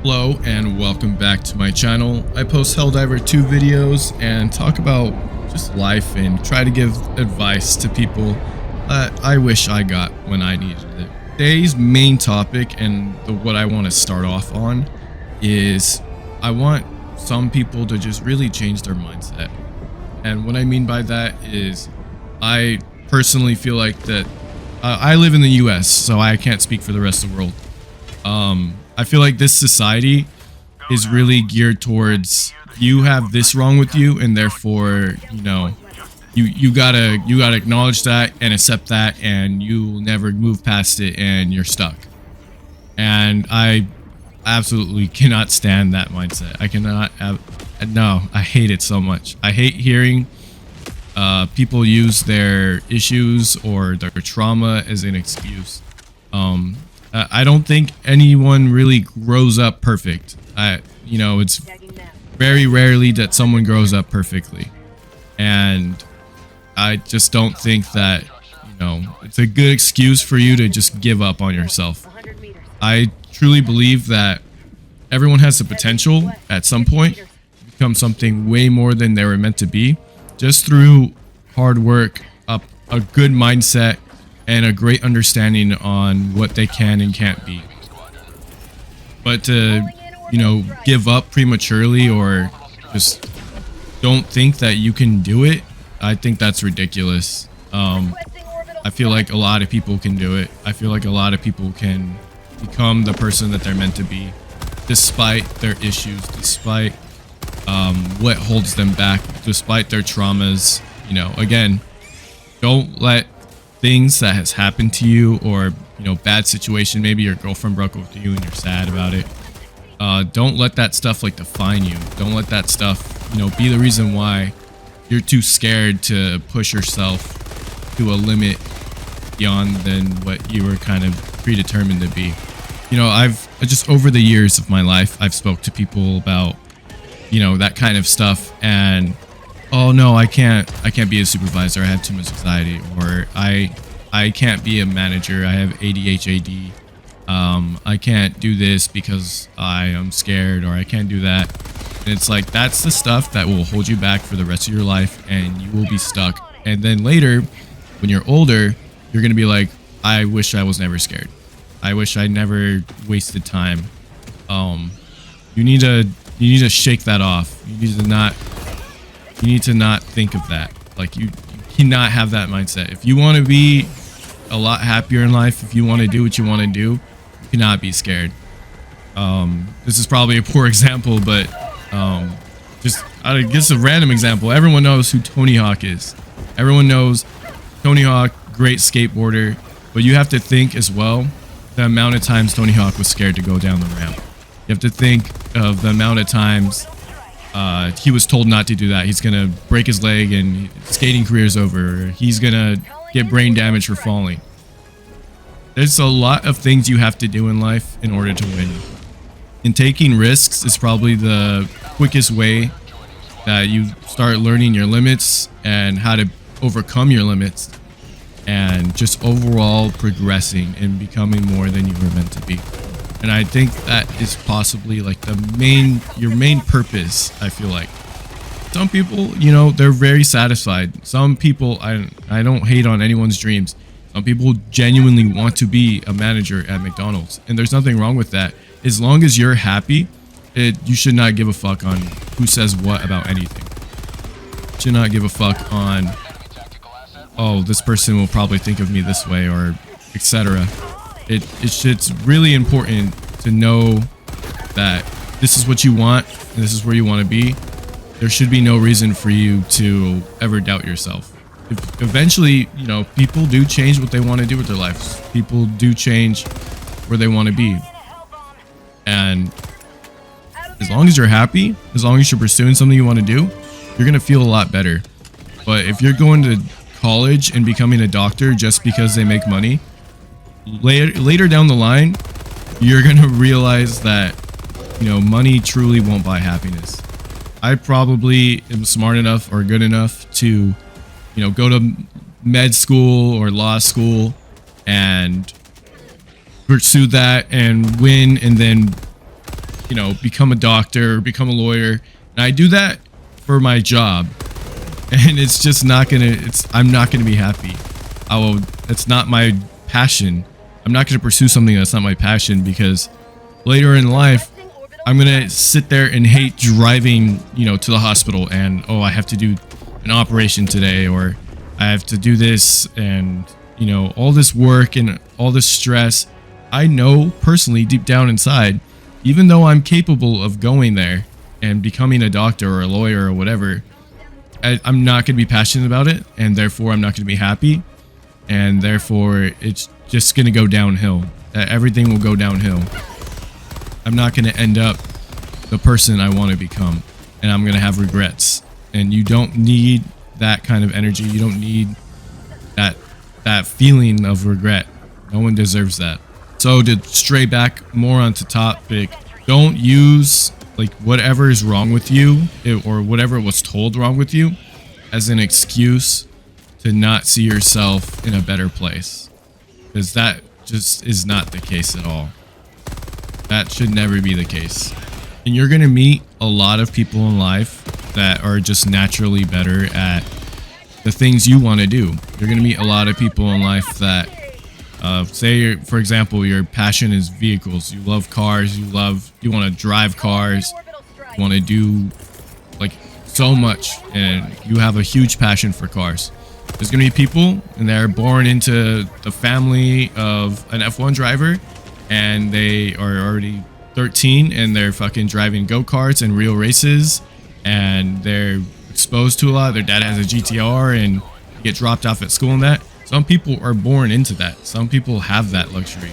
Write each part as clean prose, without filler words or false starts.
Hello and welcome back to my channel. I post Helldiver 2 videos and talk about just life and try to give advice to people that I wish I got when I needed it. Today's main topic and what I want to start off on is I want some people to just really change their mindset. And what I mean by that is I personally feel like that I live in the US, so I can't speak for the rest of the world. I feel like this society is really geared towards you have this wrong with you, and therefore, you gotta acknowledge that and accept that, and you'll never move past it, and you're stuck. And I absolutely cannot stand that mindset. I cannot. No, I hate it so much. I hate hearing people use their issues or their trauma as an excuse. I don't think anyone really grows up perfect. It's very rarely that someone grows up perfectly. And I just don't think that, it's a good excuse for you to just give up on yourself. I truly believe that everyone has the potential at some point to become something way more than they were meant to be, just through hard work, a good mindset, and a great understanding on what they can and can't be. But to, give up prematurely or just don't think that you can do it, I think that's ridiculous. I feel like a lot of people can do it. I feel like a lot of people can become the person that they're meant to be, despite their issues, despite what holds them back, despite their traumas. Again, don't let things that has happened to you, or bad situation, maybe your girlfriend broke up with you and you're sad about it, don't let that stuff define you. Don't let that stuff be the reason why you're too scared to push yourself to a limit beyond than what you were kind of predetermined to be. I've just, over the years of my life, I've spoke to people about that kind of stuff, and oh no, I can't be a supervisor, I have too much anxiety, or I can't be a manager, I have ADHD, I can't do this because I am scared, or I can't do that. And it's like, that's the stuff that will hold you back for the rest of your life, and you will be stuck. And then later, when you're older, you're gonna be like, I wish I was never scared, I wish I never wasted time. You need to shake that off. You need to not think of that. You cannot have that mindset. If you want to be a lot happier in life, if you want to do what you want to do, you cannot be scared. This is probably a poor example, but just I guess a random example. Everyone knows who Tony Hawk is. Everyone knows Tony Hawk, great skateboarder, but you have to think as well the amount of times Tony Hawk was scared to go down the ramp. You have to think of the amount of times he was told not to do that. He's gonna break his leg and skating career's over. He's gonna get brain damage for falling. There's a lot of things you have to do in life in order to win. And taking risks is probably the quickest way that you start learning your limits and how to overcome your limits, and just overall progressing and becoming more than you were meant to be. And I think that is possibly your main purpose. I feel like some people, they're very satisfied. Some people, I don't hate on anyone's dreams. Some people genuinely want to be a manager at McDonald's, and there's nothing wrong with that. As long as you're happy, you should not give a fuck on who says what about anything. You should not give a fuck on, oh, this person will probably think of me this way, or etc. It's really important to know that this is what you want and this is where you want to be. There should be no reason for you to ever doubt yourself. Eventually, people do change what they want to do with their lives. People do change where they want to be. And as long as you're happy, as long as you're pursuing something you want to do, you're going to feel a lot better. But if you're going to college and becoming a doctor just because they make money, later down the line, you're gonna realize that money truly won't buy happiness. I probably am smart enough or good enough to go to med school or law school and pursue that and win, and then you know, become a doctor, become a lawyer. And I do that for my job. And it's just not gonna, I'm not gonna be happy. It's not my passion. I'm not gonna pursue something that's not my passion, because later in life, I'm gonna sit there and hate driving, you know, to the hospital and, oh, I have to do an operation today, or I have to do this, and, you know, all this work and all this stress. I know personally deep down inside, even though I'm capable of going there and becoming a doctor or a lawyer or whatever, I'm not going to be passionate about it, and therefore I'm not going to be happy, and therefore it's just going to go downhill. Everything will go downhill. I'm not going to end up the person I want to become, and I'm going to have regrets. And you don't need that kind of energy. You don't need that feeling of regret. No one deserves that. So to stray back more onto topic, don't use like whatever is wrong with you, or whatever was told wrong with you, as an excuse to not see yourself in a better place, because that just is not the case at all. That should never be the case. And you're going to meet a lot of people in life that are just naturally better at the things you want to do. You're going to meet a lot of people in life that say, for example, your passion is vehicles. You love cars. You want to drive cars. You want to do like so much, and you have a huge passion for cars. There's going to be people, and they're born into the family of an F1 driver, and they are already 13, and they're fucking driving go-karts and real races, and they're exposed to a lot. Their dad has a GTR, and get dropped off at school and that. Some people are born into that. Some people have that luxury,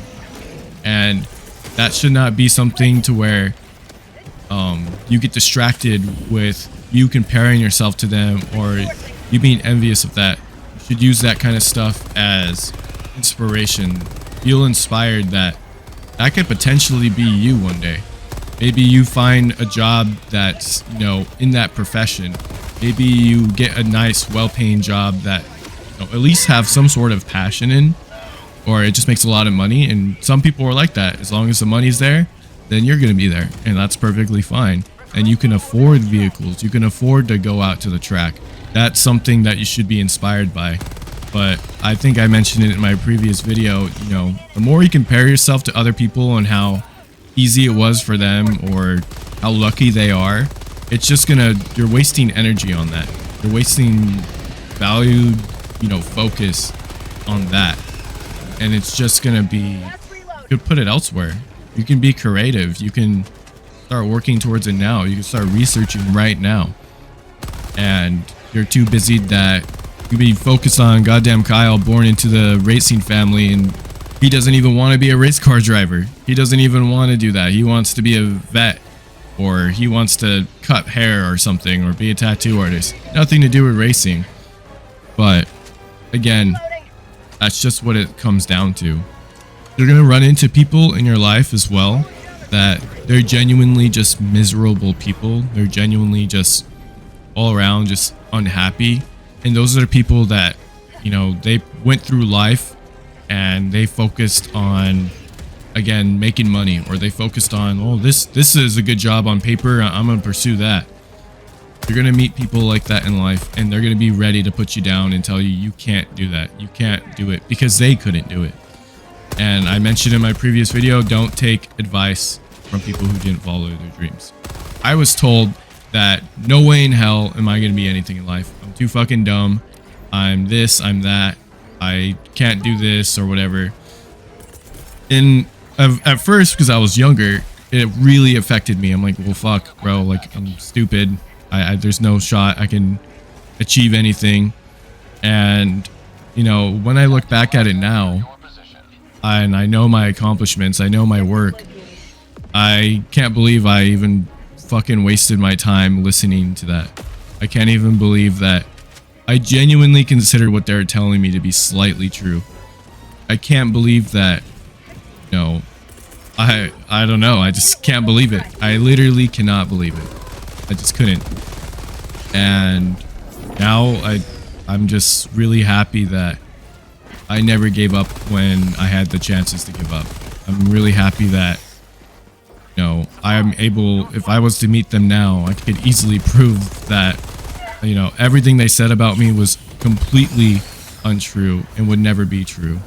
and that should not be something to where you get distracted with you comparing yourself to them, or you being envious of that. You should use that kind of stuff as inspiration. Feel inspired that could potentially be you one day. Maybe you find a job that's, you know, in that profession. Maybe you get a nice, well-paying job that, you know, at least have some sort of passion in, or it just makes a lot of money. And some people are like that. As long as the money's there, then you're going to be there, and that's perfectly fine. And you can afford vehicles. You can afford to go out to the track. That's something that you should be inspired by. But I think I mentioned it in my previous video, you know, the more you compare yourself to other people and how easy it was for them, or how lucky they are, it's just you're wasting energy on that. You're wasting valued, you know, focus on that. And it's just gonna be, you could put it elsewhere. You can be creative. You can start working towards it now. You can start researching right now. And you're too busy that you be focused on goddamn Kyle, born into the racing family, and he doesn't even want to be a race car driver. He doesn't even want to do that. He wants to be a vet, or he wants to cut hair or something, or be a tattoo artist. Nothing to do with racing. But again, that's just what it comes down to. You're going to run into people in your life as well that they're genuinely just miserable people. They're genuinely just all around just unhappy. And those are the people that, you know, they went through life and they focused on, again, making money, or they focused on, oh, this is a good job on paper, I'm going to pursue that. You're going to meet people like that in life, and they're going to be ready to put you down and tell you you can't do that. You can't do it, because they couldn't do it. And I mentioned in my previous video, don't take advice from people who didn't follow their dreams. I was told that no way in hell am I going to be anything in life. I'm too fucking dumb. I'm this, I'm that. I can't do this or whatever. And at first, because I was younger, it really affected me. I'm like, well, fuck, bro. Like, I'm stupid. There's no shot I can achieve anything. And, you know, when I look back at it now, and I know my accomplishments, I know my work, I can't believe I even fucking wasted my time listening to that. I can't even believe that I genuinely considered what they're telling me to be slightly true. I can't believe that, you know, I don't know. I just can't believe it. I literally cannot believe it. I just couldn't. And now I'm just really happy that I never gave up when I had the chances to give up. I'm really happy that You know, I'm able, if I was to meet them now, I could easily prove that, you know, everything they said about me was completely untrue and would never be true.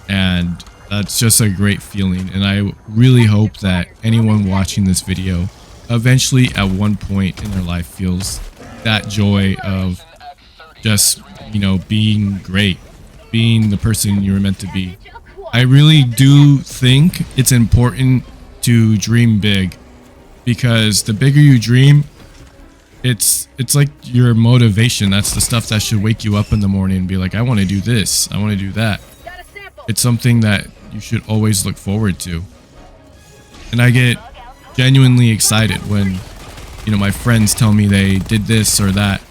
And that's just a great feeling. And I really hope that anyone watching this video eventually at one point in their life feels that joy of just, you know, being great, being the person you were meant to be. I really do think it's important to dream big, because the bigger you dream, it's like your motivation. That's the stuff that should wake you up in the morning and be like, I want to do this, I want to do that. It's something that you should always look forward to. And I get genuinely excited when, you know, my friends tell me they did this or that.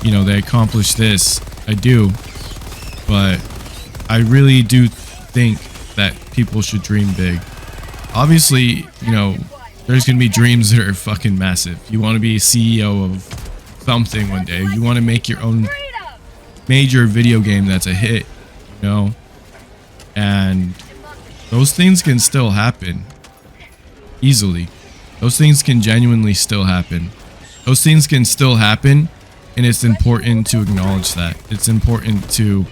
You know, they accomplished this. I do. But I really do think that people should dream big. Obviously, you know, there's going to be dreams that are fucking massive. You want to be a CEO of something one day. You want to make your own major video game that's a hit, you know? And those things can still happen easily. Those things can genuinely still happen. Those things can still happen, and it's important to acknowledge that. It's important to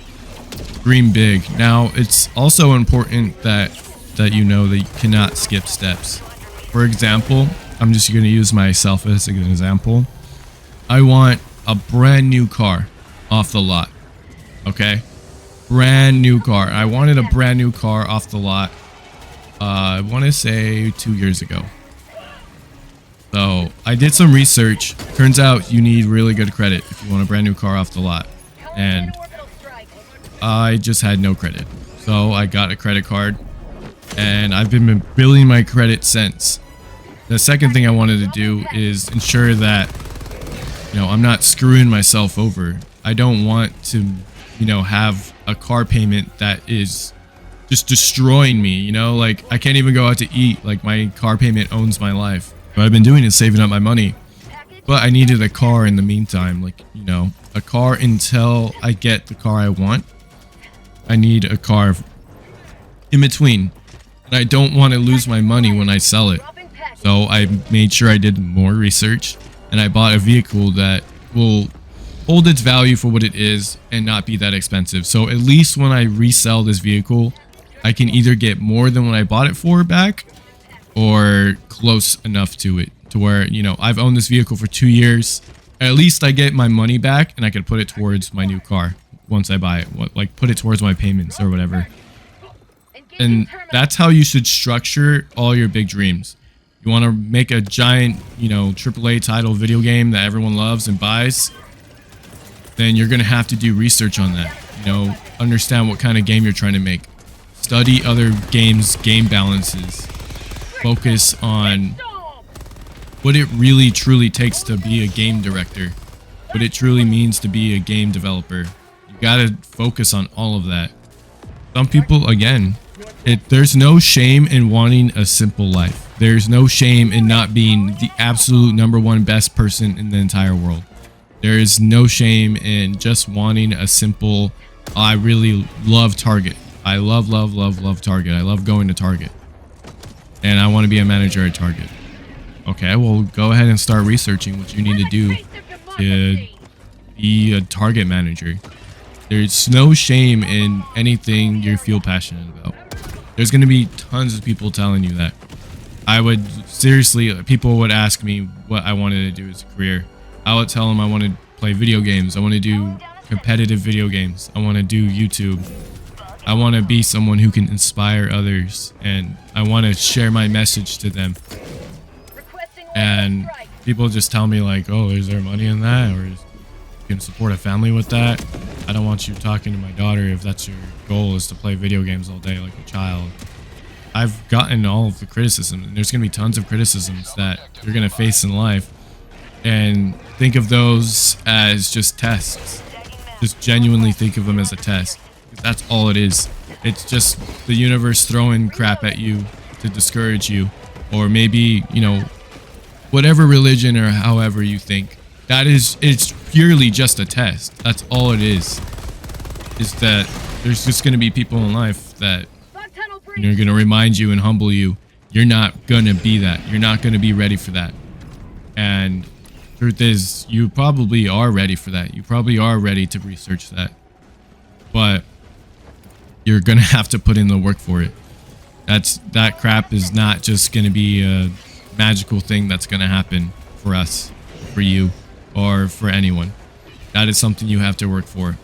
dream big. Now, it's also important that you know that you cannot skip steps. For example, I'm just going to use myself as an example. I want a brand new car off the lot. Okay? Brand new car. I wanted a brand new car off the lot. I want to say 2 years ago. So I did some research. Turns out you need really good credit if you want a brand new car off the lot. And I just had no credit. So I got a credit card, and I've been building my credit since. The second thing I wanted to do is ensure that, you know, I'm not screwing myself over. I don't want to, you know, have a car payment that is just destroying me, you know? Like, I can't even go out to eat. Like, my car payment owns my life. What I've been doing is saving up my money. But I needed a car in the meantime. Like, you know, a car until I get the car I want. I need a car in between. And I don't want to lose my money when I sell it. So I made sure I did more research, and I bought a vehicle that will hold its value for what it is and not be that expensive. So at least when I resell this vehicle, I can either get more than what I bought it for back, or close enough to it to where, you know, I've owned this vehicle for 2 years. At least I get my money back, and I can put it towards my new car once I buy it. Like, put it towards my payments or whatever. And that's how you should structure all your big dreams. You want to make a giant, you know, AAA title video game that everyone loves and buys, then you're going to have to do research on that. You know, understand what kind of game you're trying to make. Study other games' game balances. Focus on what it really truly takes to be a game director. What it truly means to be a game developer. You got to focus on all of that. Some people, again, there's no shame in wanting a simple life. There's no shame in not being the absolute #1 best person in the entire world. There is no shame in just wanting a simple, I really love Target. I love Target. I love going to Target. And I want to be a manager at Target. Okay, well, go ahead and start researching what you need to do to be a Target manager. There's no shame in anything you feel passionate about. There's going to be tons of people telling you that. I would, seriously, people would ask me what I wanted to do as a career. I would tell them I want to play video games. I want to do competitive video games. I want to do YouTube. I want to be someone who can inspire others, and I want to share my message to them. And people just tell me like, oh, is there money in that? Or you can support a family with that? I don't want you talking to my daughter if that's your goal, is to play video games all day like a child. I've gotten all of the criticism, and there's going to be tons of criticisms that you're going to face in life. And think of those as just tests. Just genuinely think of them as a test. That's all it is. It's just the universe throwing crap at you to discourage you. Or maybe, you know, whatever religion or however you think. It's purely just a test. That's all it is. Is that there's just going to be people in life that You're going to remind you and humble you. You're not going to be that. You're not going to be ready for that. And truth is, you probably are ready for that. You probably are ready to research that. But you're going to have to put in the work for it. That crap is not just going to be a magical thing that's going to happen for us, for you, or for anyone. That is something you have to work for.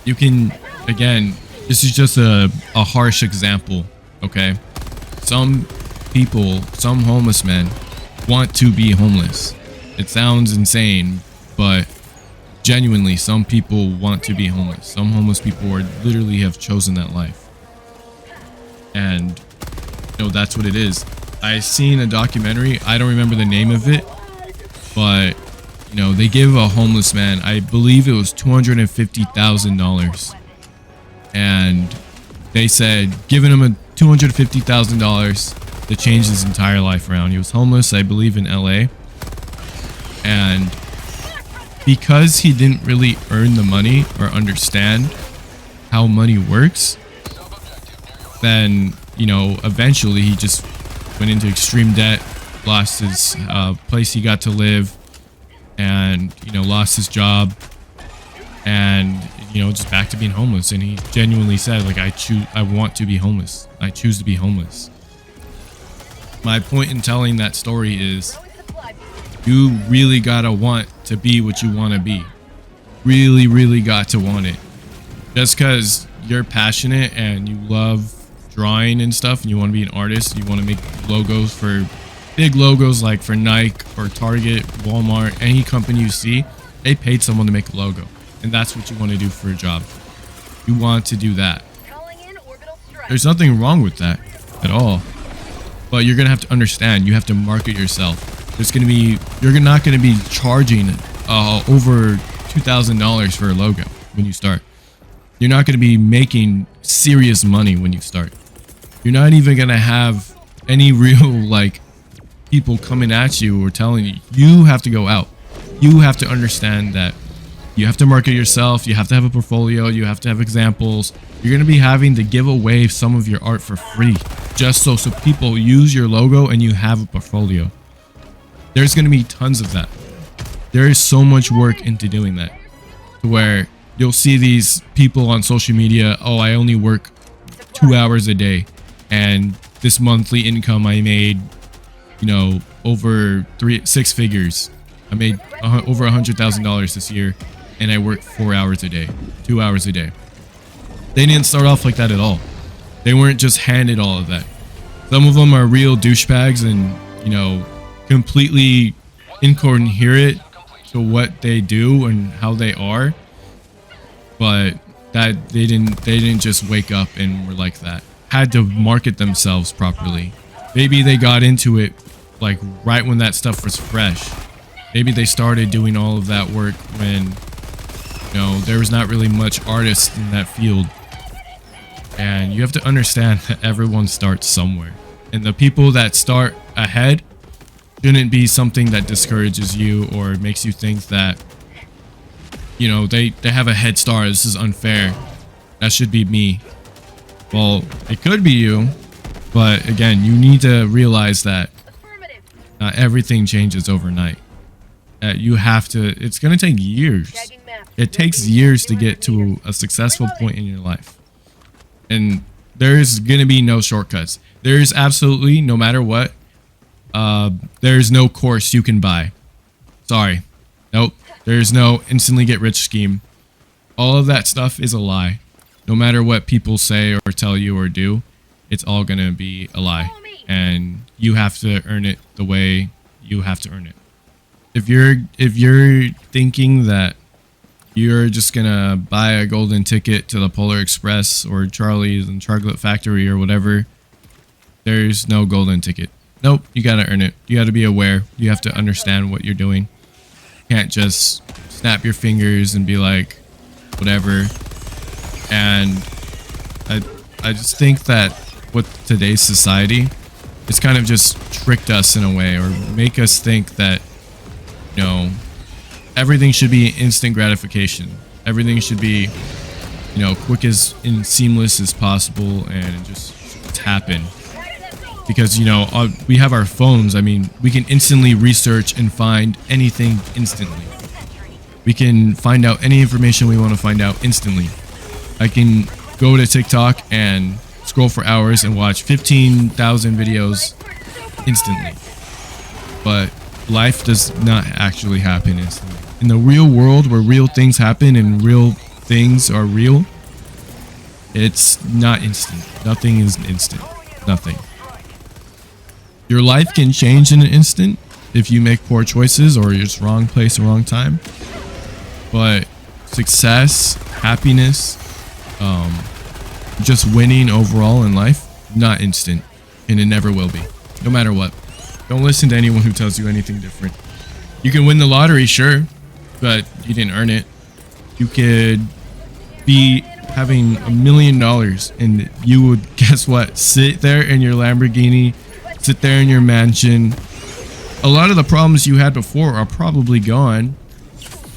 You can, again, this is just a harsh example, okay? Some people, some homeless men want to be homeless. It sounds insane, but genuinely, some people want to be homeless. Some homeless people are literally have chosen that life. And, you know, that's what it is. I seen a documentary, I don't remember the name of it, but, you know, they give a homeless man, I believe it was $250,000. And they said, giving him a $250,000 to change his entire life around. He was homeless, I believe, in LA. And because he didn't really earn the money or understand how money works, then, you know, eventually he just went into extreme debt, lost his place he got to live, and, you know, lost his job, and, you know, just back to being homeless. And he genuinely said, like, I want to be homeless. I choose to be homeless. My point in telling that story is you really gotta want to be what you want to be. Really, really got to want it. Just because you're passionate and you love drawing and stuff, and you want to be an artist, you want to make logos for big logos like for Nike or Target, Walmart, any company you see, they paid someone to make a logo. And that's what you want to do for a job. You want to do that. There's nothing wrong with that at all. But you're going to have to understand, you have to market yourself. There's going to be, you're not going to be charging over $2,000 for a logo when you start. You're not going to be making serious money when you start. You're not even going to have any real, like, people coming at you or telling you. You have to go out. You have to understand that you have to market yourself. You have to have a portfolio. You have to have examples. You're going to be having to give away some of your art for free just so people use your logo and you have a portfolio. There's going to be tons of that. There is so much work into doing that, to where you'll see these people on social media, oh, I only work 2 hours a day, and this monthly income I made, you know, over 6 figures. I made over $100,000 this year, and I worked 4 hours a day, 2 hours a day. They didn't start off like that at all. They weren't just handed all of that. Some of them are real douchebags and, you know, completely incoherent to what they do and how they are. But that they didn't just wake up and were like that. Had to market themselves properly. Maybe they got into it like right when that stuff was fresh. Maybe they started doing all of that work when, you know, there was not really much artists in that field. And you have to understand that everyone starts somewhere. And the people that start ahead shouldn't be something that discourages you or makes you think that, you know, they have a head start. This is unfair. That should be me. Well, it could be you. But again, you need to realize that not everything changes overnight. You have to, it's going to take years. It takes years to get to a successful point in your life. And there's going to be no shortcuts. There's absolutely, no matter what, there's no course you can buy. Sorry. Nope. There's no instantly get rich scheme. All of that stuff is a lie. No matter what people say or tell you or do, it's all going to be a lie. And you have to earn it the way you have to earn it. If you're thinking that you're just gonna buy a golden ticket to the Polar Express or Charlie's and Chocolate Factory or whatever, there's no golden ticket. Nope, you gotta earn it. You gotta be aware. You have to understand what you're doing. You can't just snap your fingers and be like, whatever. And I just think that with today's society, it's kind of just tricked us in a way, or make us think that, you know, everything should be instant gratification. Everything should be, quick as and seamless as possible and just tap in. Because, we have our phones. I mean, we can instantly research and find anything instantly. We can find out any information we want to find out instantly. I can go to TikTok and scroll for hours and watch 15,000 videos instantly. But life does not actually happen instantly. In the real world, where real things happen and real things are real, it's not instant. Nothing is instant. Nothing. Your life can change in an instant if you make poor choices or you're just wrong place or wrong time. But success, happiness, just winning overall in life, not instant. And it never will be. No matter what. Don't listen to anyone who tells you anything different. You can win the lottery, sure, but you didn't earn it. You could be having $1 million and you would, guess what, sit there in your Lamborghini, sit there in your mansion. A lot of the problems you had before are probably gone,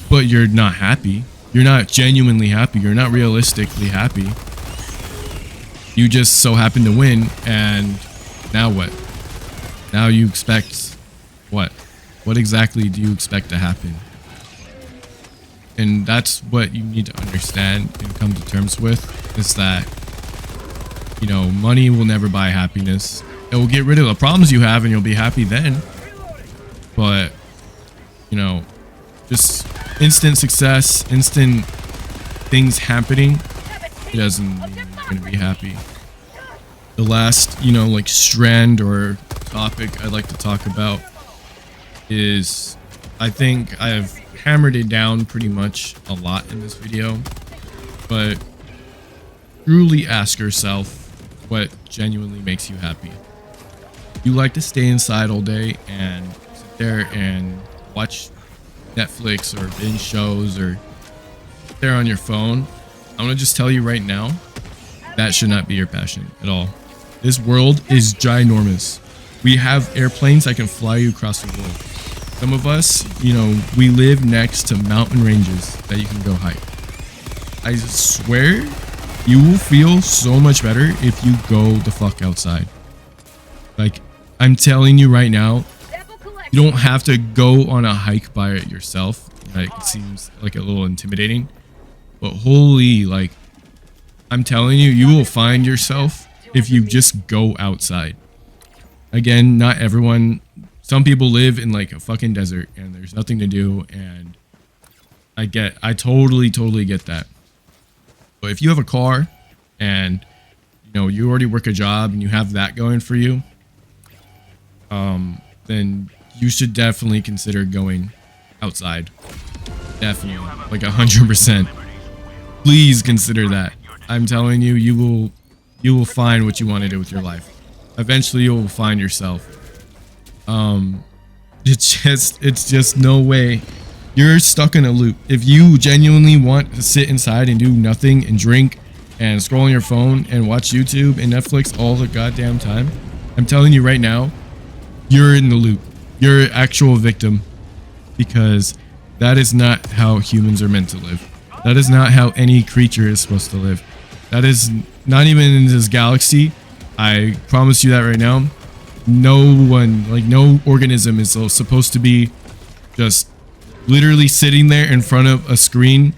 but you're not happy. You're not genuinely happy. You're not realistically happy. You just so happen to win, and now what? Now you expect what? What exactly do you expect to happen? And that's what you need to understand and come to terms with, is that, money will never buy happiness. It will get rid of the problems you have and you'll be happy then. But, just instant success, instant things happening, it doesn't mean you're going to be happy. The last, strand or topic I'd like to talk about is, I think I've hammered it down pretty much a lot in this video, but truly ask yourself what genuinely makes you happy. You like to stay inside all day and sit there and watch Netflix or binge shows or sit there on your phone. I'm gonna just tell you right now, that should not be your passion at all. This world is ginormous. We have airplanes that can fly you across the world. Some of us, we live next to mountain ranges that you can go hike. I swear you will feel so much better if you go the fuck outside. Like, I'm telling you right now, you don't have to go on a hike by it yourself. Like, it seems like a little intimidating, but holy, like, I'm telling you, you will find yourself if you just go outside. Again, not everyone. Some people live in like a fucking desert and there's nothing to do, and I totally get that. But if you have a car and you already work a job and you have that going for you, then you should definitely consider going outside. Definitely, like 100%. Please consider that. I'm telling you, you will find what you want to do with your life. Eventually, you'll find yourself. It's just no way. You're stuck in a loop. If you genuinely want to sit inside and do nothing and drink and scroll on your phone and watch YouTube and Netflix all the goddamn time, I'm telling you right now, you're in the loop. You're an actual victim, because that is not how humans are meant to live. That is not how any creature is supposed to live. That is not even in this galaxy. I promise you that right now. No one, like no organism is supposed to be just literally sitting there in front of a screen,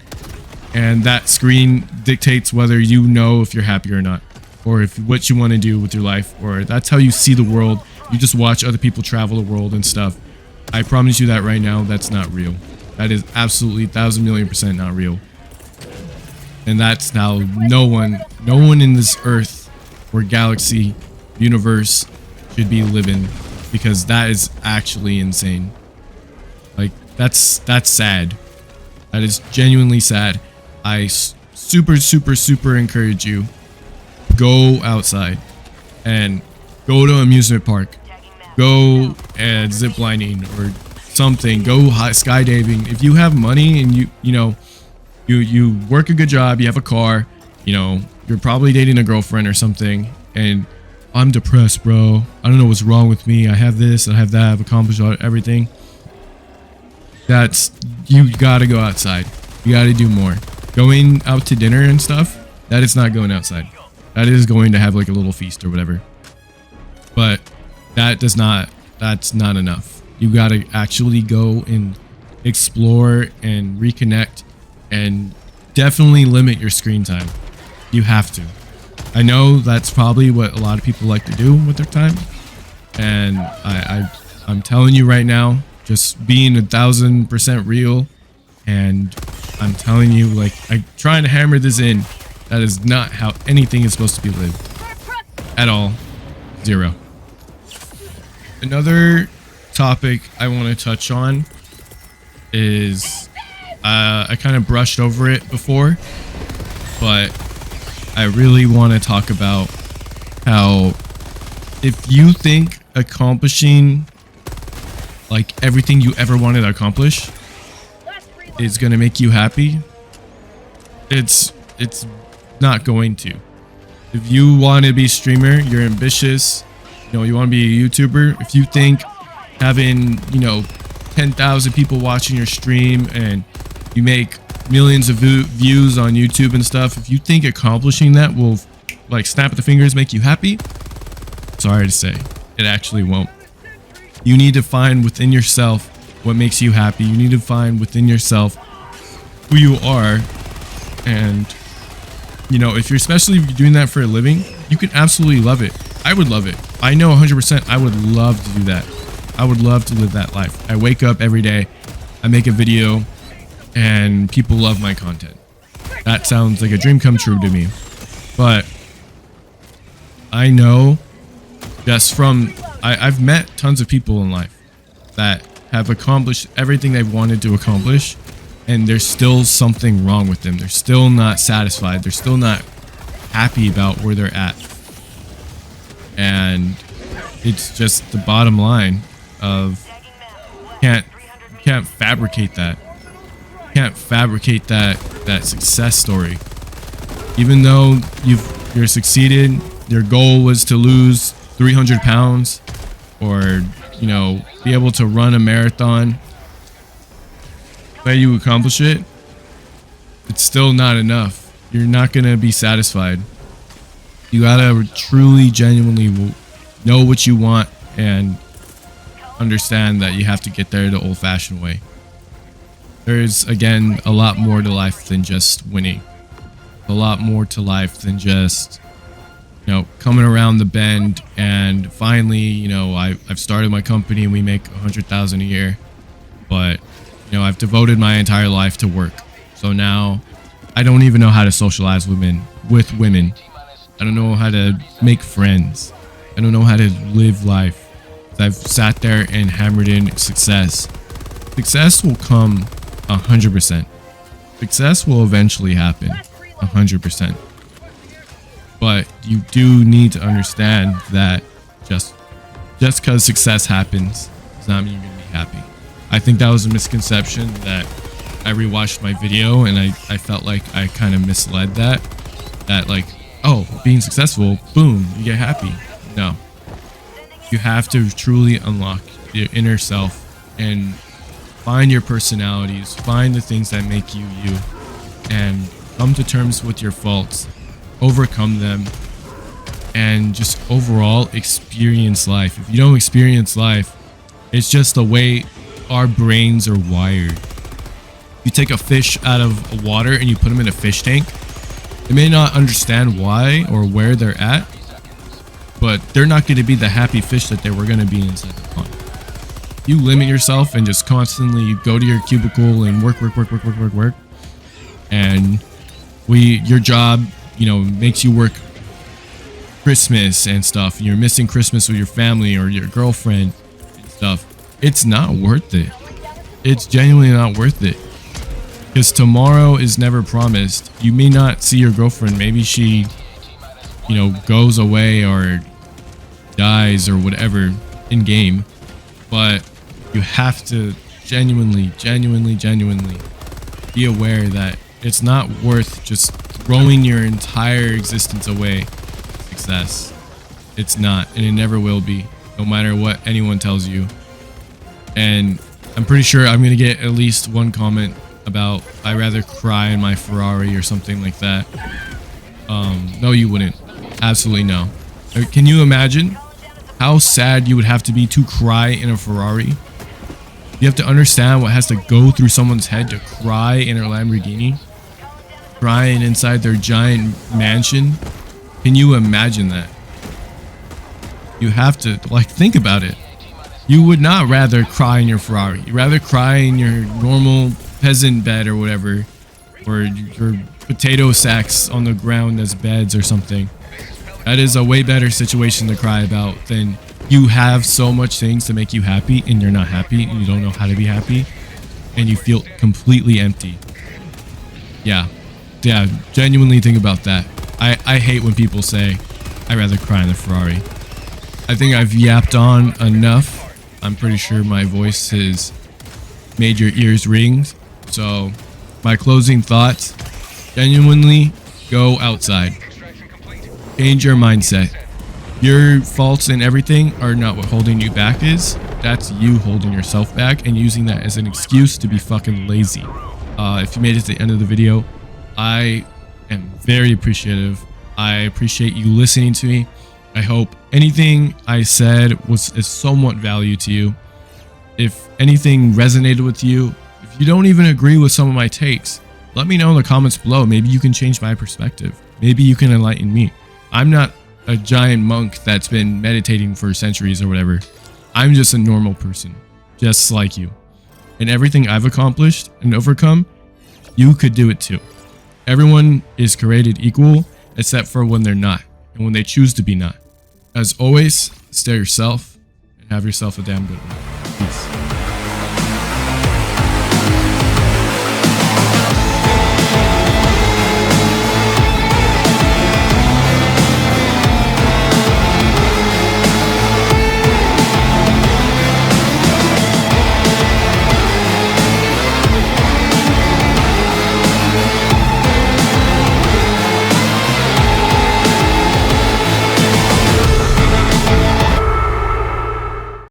and that screen dictates whether if you're happy or not, or if what you want to do with your life, or that's how you see the world. You just watch other people travel the world and stuff. I promise you that right now, that's not real. That is absolutely 1,000,000,000% not real. And that's how no one in this earth or galaxy, universe should be living, because that is actually insane. Like, that's sad. That is genuinely sad. I super encourage you, go outside and go to an amusement park, go and zip lining or something, go skydiving. If you have money and you work a good job, you have a car, you're probably dating a girlfriend or something, and I'm depressed, bro. I don't know what's wrong with me. I have this, I have that, I've accomplished everything. You gotta go outside. You gotta do more. going out to dinner and stuff, that is not going outside. That is going to have like a little feast or whatever. But that's not enough. You got to actually go and explore and reconnect, and definitely limit your screen time. You have to. I know that's probably what a lot of people like to do with their time, and I'm telling you right now, just being 1000% real, and I'm telling you, like, I'm trying to hammer this in, that is not how anything is supposed to be lived at all. Zero. Another topic I want to touch on is I kind of brushed over it before, but I really want to talk about how if you think accomplishing like everything you ever wanted to accomplish is going to make you happy, it's not going to. If you want to be a streamer, you're ambitious, you know, you want to be a YouTuber, if you think having, you know, 10,000 people watching your stream and you make millions of views on YouTube and stuff, if you think accomplishing that will like snap at the fingers make you happy, sorry to say, it actually won't. You need to find within yourself what makes you happy. You need to find within yourself who you are, and you know, especially if you're doing that for a living, you can absolutely love it. I would love it. I know 100% I would love to do that. I would love to live that life. I wake up every day, I make a video, and people love my content. That sounds like a dream come true to me. But I know just from I've met tons of people in life that have accomplished everything they've wanted to accomplish, and there's still something wrong with them. They're still not satisfied. They're still not happy about where they're at. And it's just the bottom line of can't fabricate that. Can't fabricate that success story. Even though you're succeeded, your goal was to lose 300 pounds or, you know, be able to run a marathon, but you accomplish it, it's still not enough. You're not gonna be satisfied. You gotta truly, genuinely know what you want and understand that you have to get there the old-fashioned way. There's, again, a lot more to life than just winning. A lot more to life than just, you know, coming around the bend and finally, you know, I've started my company and we make 100,000 a year, but, you know, I've devoted my entire life to work. So now I don't even know how to socialize with women. I don't know how to make friends. I don't know how to live life. I've sat there and hammered in success. Success will come 100%. Success will eventually happen 100%. But you do need to understand that just because success happens does not mean you're going to be happy. I think that was a misconception that I rewatched my video and I felt like I kind of misled that like, oh, being successful, boom, you get happy. No. You have to truly unlock your inner self and find your personalities, find the things that make you you, and come to terms with your faults, overcome them, and just overall experience life. If you don't experience life, it's just the way our brains are wired. You take a fish out of water and you put them in a fish tank, they may not understand why or where they're at, but they're not going to be the happy fish that they were going to be inside the pond. You limit yourself and just constantly go to your cubicle and work, and your job, you know, makes you work Christmas and stuff. You're missing Christmas with your family or your girlfriend and stuff. It's not worth it. It's genuinely not worth it, because tomorrow is never promised. You may not see your girlfriend. Maybe she, you know, goes away or dies or whatever in game, but you have to genuinely be aware that it's not worth just throwing your entire existence away. Success, it's not, and it never will be, no matter what anyone tells you. And I'm pretty sure I'm gonna get at least one comment about I'd rather cry in my Ferrari or something like that. No, you wouldn't. Absolutely no. Can you imagine how sad you would have to be to cry in a Ferrari? You have to understand what has to go through someone's head to cry in a Lamborghini, crying inside their giant mansion. Can you imagine that? You have to, like, think about it. You would not rather cry in your Ferrari. You'd rather cry in your normal peasant bed or whatever, or your potato sacks on the ground as beds or something. That is a way better situation to cry about than you have so much things to make you happy and you're not happy and you don't know how to be happy and you feel completely empty. Yeah, genuinely think about that. I hate when people say I'd rather cry in the Ferrari. I think I've yapped on enough. I'm pretty sure my voice has made your ears ring. So my closing thoughts, genuinely go outside. Change your mindset. Your faults and everything are not what holding you back is. That's you holding yourself back and using that as an excuse to be fucking lazy. If you made it to the end of the video, I am very appreciative. I appreciate you listening to me. I hope anything I said is somewhat value to you. If anything resonated with you, if you don't even agree with some of my takes, let me know in the comments below. Maybe you can change my perspective. Maybe you can enlighten me. I'm not a giant monk that's been meditating for centuries or whatever. I'm just a normal person, just like you. And everything I've accomplished and overcome, you could do it too. Everyone is created equal, except for when they're not, and when they choose to be not. As always, stay yourself, and have yourself a damn good one. Peace.